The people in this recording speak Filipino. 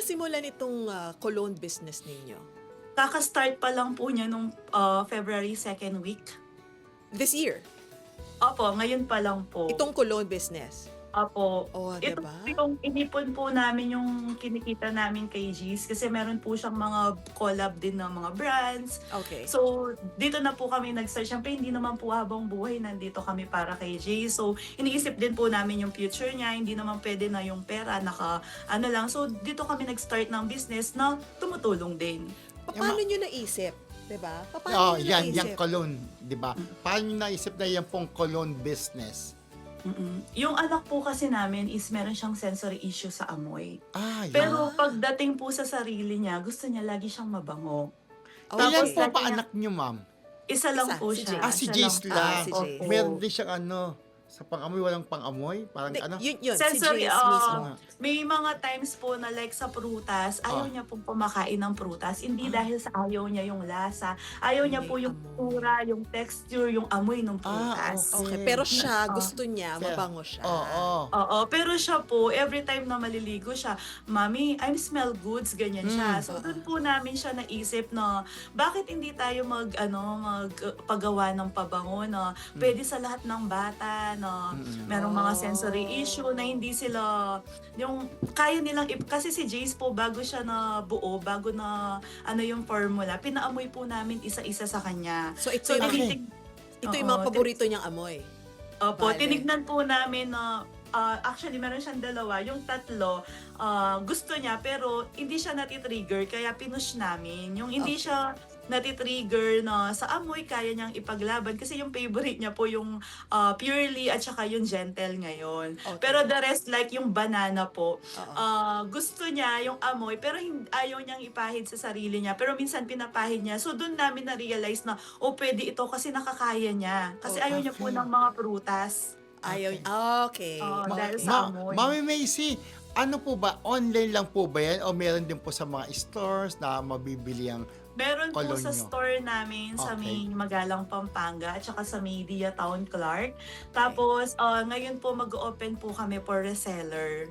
nasimulan itong, cologne business ninyo? Kaka-start pa lang po niya nung, February second week. This year? Opo, ngayon pa lang po. Itong cologne business? Opo. Oh, 'di Ito ba? po yung inipon po namin yung kinikita namin kay G's kasi meron po siyang mga collab din ng mga brands. Okay. So, dito na po kami nag-start. Siyempre, hindi naman po habang buhay nandito kami para kay Jay. So, iniisip din po namin yung future niya. Hindi naman pwede na yung pera, ano lang. So, dito kami nag-start ng business na tumutulong din. Paano niyo naisip, 'di ba? Oh, Paano niyo yan, naisip? yung cologne, di ba? Paano nyo naisip na yan pong cologne business? Yung anak po kasi namin is meron siyang sensory issue sa amoy. Ah, yan. Pero pagdating po sa sarili niya, gusto niya lagi siyang mabango. Okay. Ilan Tapos po lagi pa niya- anak nyo, ma'am? Isa lang Isa, po si siya. Jace. Si Siya Jace lang. lang. si Opo. Jace. Meron din siyang sa pang-amoy, walang pang-amoy? Parang Hindi, yun, Sensory, si Jace mismo. may mga times po na like sa prutas, ayaw niya pong kumakain ng prutas. Hindi dahil sa ayaw niya yung lasa. Ayaw niya May po yung amoy. tura, yung texture, yung amoy ng prutas. Okay, pero siya, Ah. gusto niya, mabango siya. Oo. Oo, pero siya po, every time na maliligo siya, Mami, I smell goods, ganyan siya. So, doon po namin siya naisip na, bakit hindi tayo magpagawa ng pabango na pwede sa lahat ng bata, na merong mga sensory issue, na hindi sila, yung kaya nilang, kasi si Jace po, bago siya na buo, bago na, yung formula, pinaamoy po namin isa-isa sa kanya. So, ito yung, tinitig- ito yung mga Oo, paborito niyang amoy. Opo, Bale. tinignan po namin na actually meron siyang dalawa. Yung tatlo, gusto niya pero hindi siya natitrigger kaya pinush namin. Yung hindi siya natitrigger na sa amoy kaya niyang ipaglaban kasi yung favorite niya po yung purely at saka yung gentle ngayon. Okay. Pero the rest like yung banana po, Oo. gusto niya yung amoy pero ayaw niyang ipahid sa sarili niya. Pero minsan pinapahid niya. So doon namin na-realize na pwede ito kasi nakakaya niya. Kasi ayaw niya po Okay. ng mga prutas. Ayaw, okay. Oo, dahil Okay. sa amoy. Mami Macy, ano po ba? Online lang po ba yan? O meron din po sa mga stores na mabibili ang Meron po Cologne sa nyo. store namin sa Okay. may Magalang, Pampanga at saka sa Media Town, Clark. Tapos ngayon po mag-open po kami for reseller.